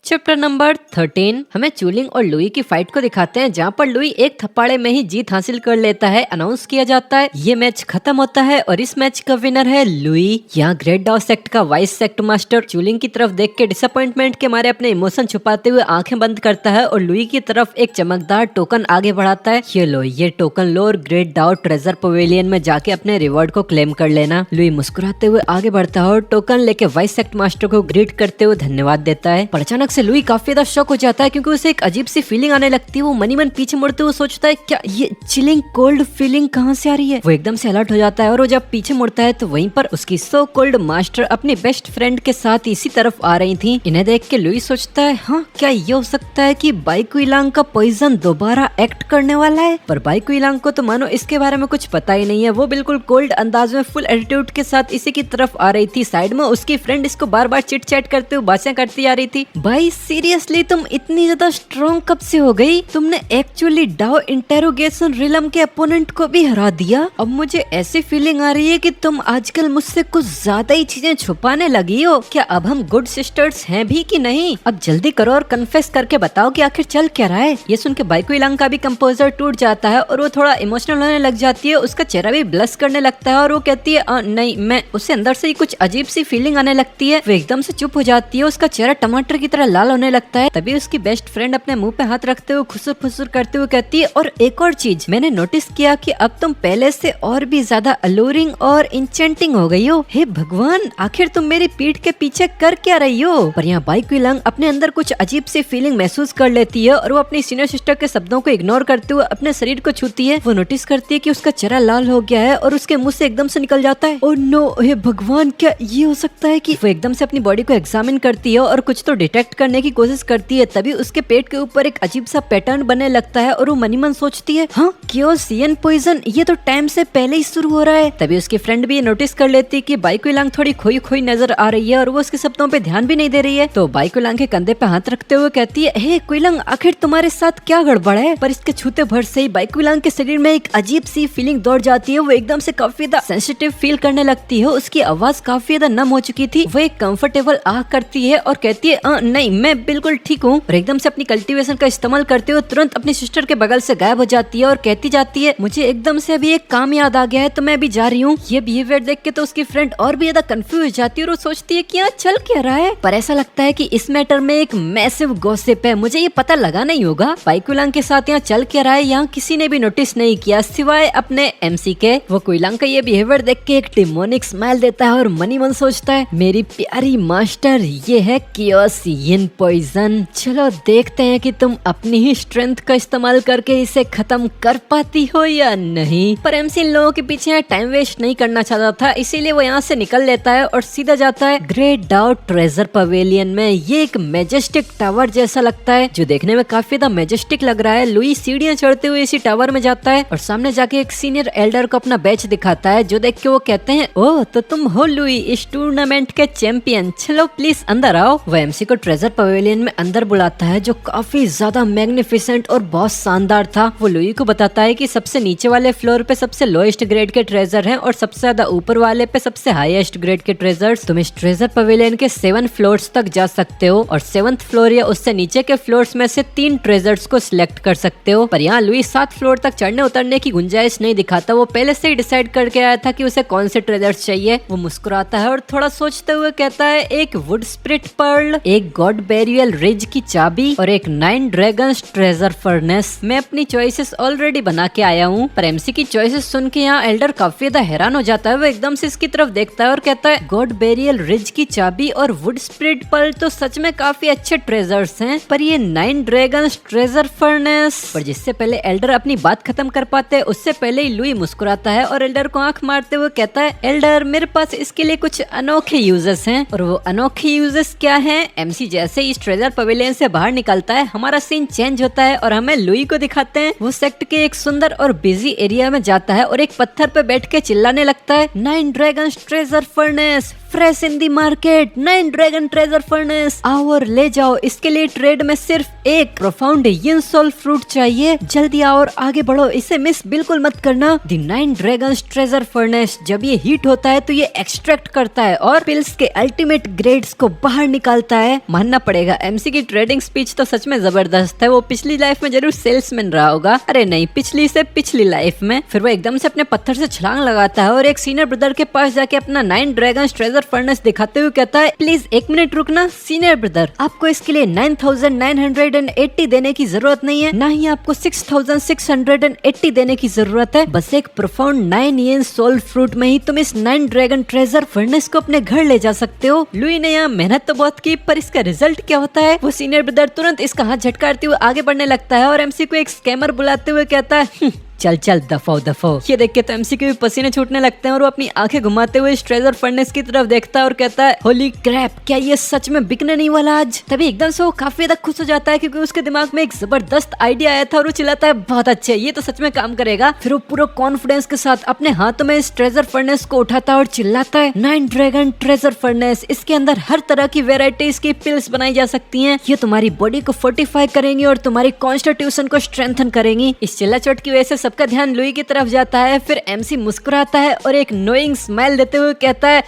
Chapter number 13 हमें चूलिंग और Louis की फाइट को दिखाते हैं, जहाँ पर लुई एक थप्पड़े में ही जीत हासिल कर लेता है। अनाउंस किया जाता है, ये मैच खत्म होता है और इस मैच का विनर है लुई। यहाँ ग्रेट डाउ सेक्ट का वाइस सेक्ट मास्टर चूलिंग की तरफ देख के डिसअपॉइंटमेंट के मारे अपने इमोशन छुपाते हुए आंखें बंद करता है और लुई की तरफ एक चमकदार टोकन आगे बढ़ाता है। ये लो, ये टोकन लो और ग्रेट डाउ ट्रेजर पवेलियन में जाके अपने रिवॉर्ड को क्लेम कर लेना। लुई मुस्कुराते हुए आगे बढ़ता है और टोकन लेके वाइस सेक्ट मास्टर को ग्रीट करते हुए धन्यवाद देता है। पर अचानक से लुई काफी ज्यादा शॉक हो जाता है क्योंकि उसे एक अजीब सी फीलिंग आने लगती है। वो मनी मन पीछे मुड़ते हुए सोचता है, क्या ये चिलिंग कोल्ड फीलिंग कहाँ से आ रही है। वो एकदम से अलर्ट हो जाता है और वो जब पीछे मुड़ता है तो वहीं पर उसकी सो कोल्ड मास्टर अपनी बेस्ट फ्रेंड के साथ इसी तरफ आ रही थी। इन्हें देख के लुई सोचता है, हाँ क्या ये हो सकता है कि बाइकुइलांग का पॉइजन दोबारा एक्ट करने वाला है। पर बाइकुइलांग को तो मानो इसके बारे में कुछ पता ही नहीं है। वो बिल्कुल कोल्ड अंदाज में फुल एटीट्यूड के साथ इसी की तरफ आ रही थी। साइड में उसकी फ्रेंड इसको बार बार चिट चैट करते हुए बातें करती आ रही थी। भाई सीरियसली तुम इतनी ज्यादा स्ट्रॉन्ग कब से हो गई? तुमने एक्चुअली डाउ इंटेरोगेशन रिलम के अपोनेंट को भी हरा दिया। अब मुझे ऐसी फीलिंग आ रही है कि तुम आजकल मुझसे कुछ ज्यादा ही चीजें छुपाने लगी हो। क्या अब हम गुड सिस्टर्स हैं भी कि नहीं? अब जल्दी करो और कन्फेस करके बताओ कि आखिर चल क्या रहा है। ये सुन के बाइकुइलांग का भी कंपोजर टूट जाता है और वो थोड़ा इमोशनल होने लग जाती है। उसका चेहरा भी ब्लश करने लगता है और वो कहती है, नहीं मैं, उसे अंदर से ही कुछ अजीब सी फीलिंग आने लगती है। वो एकदम से चुप हो जाती है। उसका चेहरा टमाटर की तरह लाल होने लगता है। तभी उसकी बेस्ट फ्रेंड अपने मुंह पे हाथ रखते हुए खुसुर फुसुर करते हुए कहती है, और एक और चीज मैंने नोटिस किया कि अब तुम पहले से और भी ज्यादा अलोरिंग और इंचेंटिंग हो गई हो। हे भगवान, आखिर तुम मेरी पीठ के पीछे कर क्या रही हो? पर यहाँ बाइकुइलांग अपने अंदर कुछ अजीब सी फीलिंग महसूस कर लेती है और वो अपनी सीनियर सिस्टर के शब्दों को इग्नोर करते हुए अपने शरीर को छूती है। वो नोटिस करती है कि उसका चेहरा लाल हो गया है और उसके मुंह से एकदम से निकल जाता है, ओह नो, हे भगवान, क्या ये हो सकता है? कि वो एकदम से अपनी बॉडी को एग्जामिन करती है और कुछ तो डिटेक्ट करने की कोशिश करती है। तभी उसके पेट के ऊपर एक अजीब सा पैटर्न बनने लगता है और वो मनी मन सोचती है, हाँ क्योसियन पॉइजन, ये तो टाइम से पहले ही शुरू हो रहा है। तभी उसकी फ्रेंड भी नोटिस कर लेती है कि बाइकुइलांग थोड़ी खोई खोई नजर आ रही है और वो उसके शब्दों पे ध्यान भी नहीं दे रही है। तो बाइकुइलांग के कंधे पे हाथ रखते हुए कहती है, हे कुइलांग, आखिर तुम्हारे साथ क्या गड़बड़ है? पर इसके छूते भर से ही बाइकुइलांग के शरीर में एक अजीब सी फीलिंग दौड़ जाती है। वो एकदम से काफी ज्यादा सेंसिटिव फील करने लगती है। उसकी आवाज काफी ज्यादा नम हो चुकी थी। वो एक कंफर्टेबल आह करती है और कहती है, नहीं मैं बिल्कुल ठीक हूँ। और एकदम से अपनी कल्टीवेशन का इस्तेमाल करते हुए तुरंत अपनी सिस्टर के बगल से गायब हो जाती है और कहती जाती है, मुझे एकदम से अभी एक काम याद आ गया है तो मैं अभी जा रही हूँ। ये बिहेवियर देख के तो उसकी फ्रेंड और भी ज्यादा कंफ्यूज हो जाती है और वो सोचती है कि यहाँ चल क्या रहा है। पर ऐसा लगता है कि इस मैटर में एक मैसिव गॉसिप है, मुझे ये पता लगाना ही होगा बाइकुइलांग के साथ यहाँ चल क्या रहा है। यहाँ किसी ने भी नोटिस नहीं किया सिवाय अपने एमसी के। वो कुइलांग का ये बिहेवियर देख के एक डिमोनिक स्माइल देता है और मनी मन सोचता है, मेरी प्यारी मास्टर, ये है कियोसियन पॉइजन। चलो देखते हैं कि तुम अपनी ही स्ट्रेंथ का इस्तेमाल करके इसे खत्म कर पाती हो या नहीं। पर एमसी इन लोगों के पीछे टाइम वेस्ट नहीं करना चाहता था, इसीलिए वो यहाँ से निकल लेता है और सीधा जाता है ग्रेट डाउ ट्रेजर पवेलियन में। ये एक मेजेस्टिक टावर जैसा लगता है जो देखने में काफी ज्यादा मेजेस्टिक लग रहा है। लुई सीढ़ियां चढ़ते हुए इसी टावर में जाता है और सामने जाके एक सीनियर एल्डर को अपना बैच दिखाता है, जो देख के वो कहते हैं, ओह तो तुम हो लुई, इस टूर्नामेंट के चैंपियन, चलो प्लीज अंदर आओ। वो एमसी को ट्रेजर पवेलियन में अंदर बुलाता है जो काफी ज्यादा मैग्निफिसेंट और बहुत शानदार था। वो लुई को बताता है कि सबसे नीचे वाले फ्लोर पे सबसे लोएस्ट ग्रेड के ट्रेजर हैं और सबसे ज्यादा ऊपर वाले पे सबसे हाईएस्ट ग्रेड के ट्रेजर्स। तुम इस ट्रेजर पवेलियन के 7 फ्लोर्स तक जा सकते हो और 7th फ्लोर या उससे नीचे के फ्लोर्स में से 3 ट्रेजर्स को सिलेक्ट कर सकते हो। पर यहाँ लुई 7 फ्लोर तक चढ़ने उतरने की गुंजाइश नहीं दिखाता। वो पहले से ही डिसाइड करके आया था कि उसे कौन से ट्रेजर्स चाहिए। वो मुस्कुराता है और थोड़ा सोचते हुए कहता है, एक वुड स्प्रिट पर्ल, एक गॉड बेरियल रिज की चाबी और एक 9 ड्रैगन्स ट्रेजर फर्नेस। मैं अपनी चॉइसेस ऑलरेडी बना के आया हूँ। पर एमसी की चॉइसेस सुन के यहाँ एल्डर काफी ज्यादा हैरान हो जाता है। वो एकदम से इसकी तरफ देखता है और कहता है, गॉड बेरियल रिज की चाबी और वुड स्प्रिट पर्ल तो सच में काफी अच्छे ट्रेजर्स हैं, पर ये 9 ड्रैगन्स ट्रेजर फर्नेस। पर जिससे पहले एल्डर अपनी बात खत्म कर पाते उससे पहले ही लुई मुस्कुराता है और एल्डर को आंख मारते हुए कहता है, एल्डर मेरे पास इसके लिए कुछ अनोखे यूजेस हैं। और वो अनोखे यूजेस क्या हैं? एमसी जैसे इस ट्रेजर पवेलियन से बाहर निकलता है, हमारा सीन चेंज होता है और हमें लुई को दिखाते हैं। वो सेक्ट के एक सुंदर और बिजी एरिया में जाता है और एक पत्थर पे बैठ के चिल्लाने लगता है, 9 dragons treasure furnace fresh in the market 9 dragon treasure furnace. आओ और ले जाओ। इसके लिए ट्रेड में सिर्फ एक प्रोफाउंड यिन सोल फ्रूट चाहिए। जल्दी आओ और आगे बढ़ो, इसे मिस बिल्कुल मत करना। दी 9 ड्रैगन ट्रेजर फर्नेस जब ये हीट होता है तो ये एक्सट्रैक्ट करता है और पिल्स के अल्टीमेट ग्रेड्स को बाहर निकालता है। मानना पड़ेगा एमसी की ट्रेडिंग स्पीच तो सच में जबरदस्त है। वो पिछली लाइफ में जरूर सेल्समैन रहा होगा। अरे नहीं, पिछली से पिछली लाइफ में। फिर वो एकदम से अपने पत्थर से छलांग लगाता है और एक सीनियर ब्रदर के पास जाके अपना 9 ड्रैगन ट्रेजर फर्नेस दिखाते हुए कहता है, प्लीज एक मिनट रुकना सीनियर ब्रदर, आपको इसके लिए 9,980 देने की जरूरत नहीं है, ना ही आपको 6,680 देने की जरूरत है। बस एक प्रोफाउंड 9 येन सोल फ्रूट में ही तुम इस 9 ड्रैगन ट्रेजर फर्नेस को अपने घर ले जा सकते हो। लुई ने यहाँ मेहनत तो बहुत की, पर इसका रिजल्ट क्या होता है? वो सीनियर ब्रदर तुरंत इसका हाथ झटकारते हुए आगे बढ़ने लगता है और एमसी को एक स्कैमर बुलाते हुए कहता है, चल चल दफो दफो। ये देख के तो एमसी के भी पसीने छूटने लगते हैं और वो अपनी आंखें घुमाते हुए इस ट्रेजर फर्नेस की तरफ देखता है और कहता है, होली क्रैप, क्या ये सच में बिकने नहीं वाला आज? तभी एकदम से वो काफी ज्यादा खुश हो जाता है क्योंकि उसके दिमाग में एक जबरदस्त आइडिया आया था और वो चिल्लाता है, बहुत अच्छे, ये तो सच में काम करेगा। फिर वो पूरा कॉन्फिडेंस के साथ अपने हाथों में इस ट्रेजर फर्नेस को उठाता है और चिल्लाता है, 9 ड्रैगन ट्रेजर फर्नेस, इसके अंदर हर तरह की वेराइटीज की पिल्स बनाई जा सकती हैं। ये तुम्हारी बॉडी को फोर्टिफाई करेंगी और तुम्हारी कॉन्स्टिट्यूशन को स्ट्रेंथन करेंगी। इस चिल्ला चोट की वजह से सबका ध्यान लुई की तरफ जाता है। फिर एमसी मुस्कुराता है और एक नोइंग स्माइल देते हुए कहता है,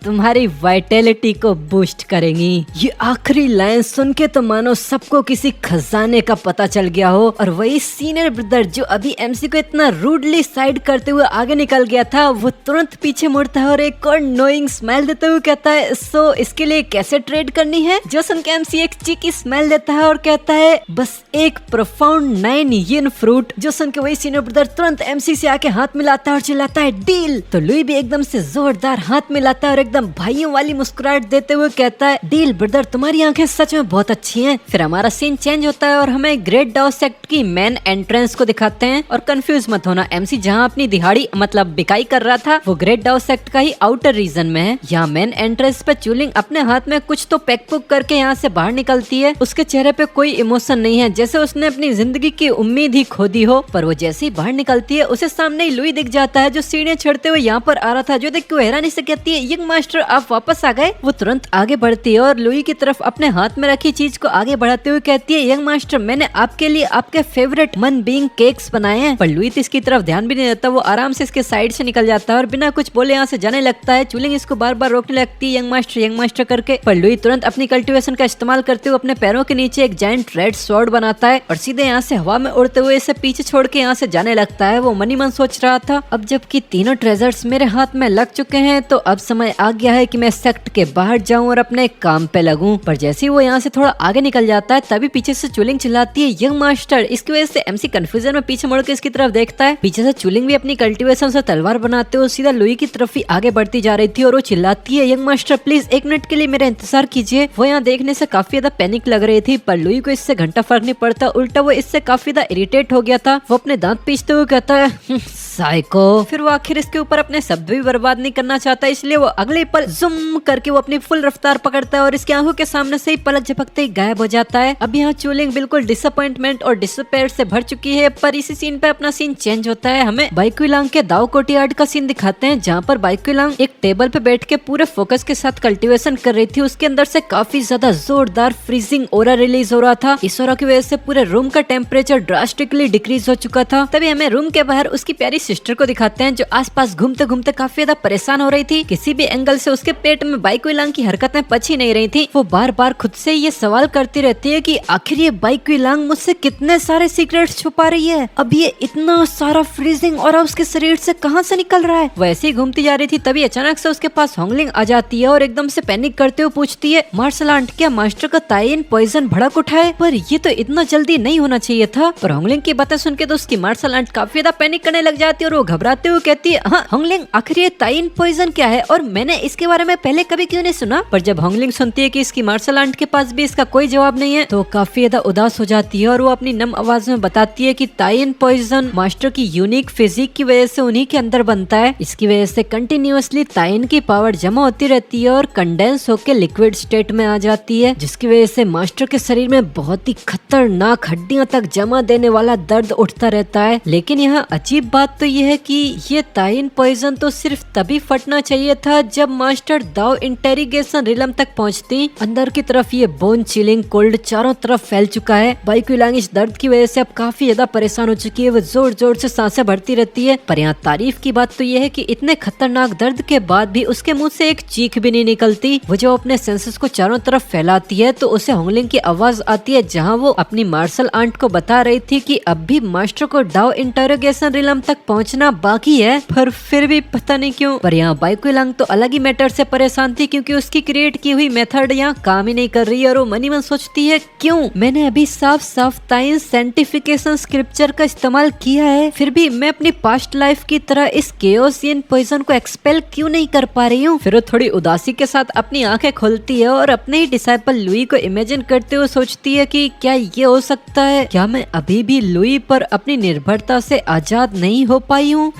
तुम्हारी वाइटैलिटी को बूस्ट करेंगी। ये आखिरी लाइन सुन के तो मानो सबको किसी खजाने का पता चल गया हो और वही सीनियर ब्रदर जो अभी एमसी को इतना रूडली साइड करते हुए आगे निकल गया था, वो तुरंत पीछे मुड़ता है और एक और नोइंग स्माइल देते हुए कहता है, सो इसके लिए कैसे ट्रेड करनी है? जो सुन के एमसी एक चीकी स्माइल देता है और कहता है, बस एक प्रोफाउंड 9 येन फ्रूट। जो सुन के वही सीनियर ब्रदर तुरंत एमसी से आके हाथ मिलाता है और चिल्लाता है, डील। तो लुई भी एकदम से जोरदार हाथ मिलाता है और एकदम भाइयों वाली मुस्कुराहट देते हुए कहता है, डील ब्रदर, तुम्हारी आंखें सच में बहुत अच्छी हैं। फिर हमारा सीन चेंज होता है और हमें ग्रेट डाओ सेक्ट की मेन एंट्रेंस को दिखाते हैं। और कंफ्यूज मत होना, एमसी जहां अपनी दिहाड़ी मतलब बिकाई कर रहा था वो ग्रेट डाओ सेक्ट का ही आउटर रीजन में है। यहाँ मेन एंट्रेंस पे चूलिंग अपने हाथ में कुछ तो पैक पुक करके यहाँ से बाहर निकलती है। उसके चेहरे पे कोई इमोशन नहीं है, जैसे उसने अपनी जिंदगी की उम्मीद ही खो दी हो। पर वो जैसे ही बाहर निकलती है उसे सामने ही लुई दिख जाता है जो सीढ़ियां चढ़ते हुए यहाँ पर आ रहा था। जो देख के वो हैरानी से कहती है, यंग मास्टर आप वापस आ गए। वो तुरंत आगे बढ़ती है और लुई की तरफ अपने हाथ में रखी चीज को आगे बढ़ाते हुए कहती है, यंग मास्टर, मैंने आपके लिए आपके फेवरेट मन बीइंग केक्स बनाए हैं। पर लुई तो इसकी तरफ ध्यान भी नहीं देता, वो आराम से इसके साइड से निकल जाता है और बिना कुछ बोले यहाँ से जाने लगता है। चूलिंग इसको बार बार रोकने लगती है, यंग मास्टर करके। पर लुई तुरंत अपनी कल्टीवेशन का इस्तेमाल करते हुए अपने पैरों के नीचे एक जायंट रेड स्वॉर्ड बनाता है और सीधे यहाँ से हवा में उड़ते हुए इसे पीछे छोड़ के यहाँ से जाने लगता है। वो मनी मन सोच रहा था, अब जबकि तीनों ट्रेजर्स मेरे हाथ में लग चुके हैं तो अब समय आ गया है कि मैं सेक्ट के बाहर जाऊं और अपने काम पे लगूं। पर जैसे ही वो यहाँ से थोड़ा आगे निकल जाता है तभी पीछे से चूलिंग चिल्लाती है, यंग मास्टर। इसकी वजह से एमसी कंफ्यूजन में पीछे मुड़ के इसकी तरफ देखता है। पीछे से चूलिंग भी अपनी कल्टीवेशन से तलवार बनाते हुए सीधा लुई की तरफ ही आगे बढ़ती जा रही थी और वो चिल्लाती है, यंग मास्टर प्लीज एक मिनट के लिए मेरा इंतजार कीजिए। वो यहाँ देखने से काफी ज्यादा पैनिक लग रही थी, पर लुई को इससे घंटा फर्क नहीं पड़ता, उल्टा वो इससे काफी ज्यादा इरिटेट हो गया था। वो अपने दांत पीसते हुए कहता है, साइको। फिर वो आखिर इसके ऊपर अपने शब्द भी बर्बाद नहीं करना चाहता, इसलिए वो अगले पल जुम करके वो अपनी फुल रफ्तार पकड़ता है और इसकी आंखों के सामने से ही पलक झपकते ही गायब हो जाता है। अब यहाँ चूलिंग बिल्कुल डिसअपॉइंटमेंट और डिसपेयर से भर चुकी है। पर इसी सीन पे अपना सीन चेंज होता है। हमें बाइक्विलांग के दाव कोर्टयार्ड का सीन दिखाते हैं जहाँ पर बाइक्विलांग एक टेबल पे बैठ के पूरे फोकस के साथ कल्टीवेशन कर रही थी। उसके अंदर से काफी ज्यादा जोरदार फ्रीजिंग ओरा रिलीज हो रहा था। इस ओरा की वजह से पूरे रूम का टेम्परेचर ड्रास्टिकली डिक्रीज हो चुका था। तभी हमें रूम के बाहर उसकी प्यारी सिस्टर को दिखाते हैं जो आसपास घूमते घूमते काफी ज्यादा परेशान हो रही थी। किसी भी एंगल से उसके पेट में बाइक्विलांग की हरकतें पच ही नहीं रही थी। वो बार बार खुद से ये सवाल करती रहती है कि आखिर ये बाइक्विलांग मुझसे कितने सारे सीक्रेट्स छुपा रही है। अब ये इतना सारा फ्रीजिंग और उसके शरीर से कहां से निकल रहा है। वैसे ही घूमती जा रही थी तभी अचानक से उसके पास होंगलिंग आ जाती है और एकदम से पैनिक करते हुए पूछती है, मार्शल आर्ट, क्या मास्टर का ताइन पॉइजन भड़क उठाए? पर ये तो इतना जल्दी नहीं होना चाहिए था। पर होंगलिंग की बातें सुन के तो उसकी मार्शल आर्ट काफी ज्यादा पैनिक करने लग जाती है और वो घबराते हुए कहती है, हाँ होंगलिंग, आखिर ये ताइन पॉइजन क्या है और मैंने इसके बारे में पहले कभी क्यों नहीं सुना? पर जब होंगलिंग सुनती है कि इसकी मार्शल आर्ट के पास भी इसका कोई जवाब नहीं है तो काफी ज्यादा उदास हो जाती है और वो अपनी नम आवाज में बताती है कि ताइन पॉइजन मास्टर की यूनिक फिजिक की वजह से उन्हीं के अंदर बनता है। इसकी वजह से कंटिन्यूअसली ताइन की पावर जमा होती रहती है और कंडेंस होकर लिक्विड स्टेट में आ जाती है, जिसकी वजह से मास्टर के शरीर में बहुत ही खतरनाक हड्डियां तक जमा देने वाला दर्द उठता रहता है। लेकिन यहाँ अजीब बात तो ये है कि ये ताइन पॉइजन तो सिर्फ तभी फटना चाहिए था जब मास्टर दाओ इंटेरिगेशन रिलम तक पहुंचती। अंदर की तरफ ये बोन चिलिंग कोल्ड चारों तरफ फैल चुका है। बाई क्विलांग इस दर्द की वजह से अब काफी ज्यादा परेशान हो चुकी है। वो जोर जोर से सांसें भरती रहती है। पर यहाँ तारीफ की बात तो ये है कि इतने खतरनाक दर्द के बाद भी उसके मुंह से एक चीख भी नहीं निकलती। वो जो अपने सेंसेस को चारों तरफ फैलाती है तो उसे होंगलिंग की आवाज आती है, जहाँ वो अपनी मार्शल आंट को बता रही थी कि अब भी मास्टर को दाओ इंटेरोगेशन रिलम तक पहुंचना बाकी है। पर फिर भी पता नहीं क्यों। पर यहाँ बाई क्विलांग तो अलग ही मैटर से परेशान थी, क्योंकि उसकी क्रिएट की हुई मेथड यहाँ काम ही नहीं कर रही है। और वो मनी मन सोचती है, क्यों मैंने अभी साफ साफ ताइन साइंटिफिकेशन स्क्रिप्चर का इस्तेमाल किया है, फिर भी मैं अपनी पास्ट लाइफ की तरह इस केओसियन पॉइजन को एक्सपेल क्यों नहीं कर पा रही हूँ। फिर वो थोड़ी उदासी के साथ अपनी आंखें खोलती है और अपने ही डिसाइपल लुई को इमेजिन करते हुए सोचती है कि क्या ये हो सकता है, क्या मैं अभी भी लुई पर अपनी निर्भरता से आजाद नहीं हो पाई हूँ।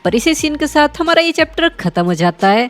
पर इसी सीन के साथ हमारा ये चैप्टर खत्म हो जाता है।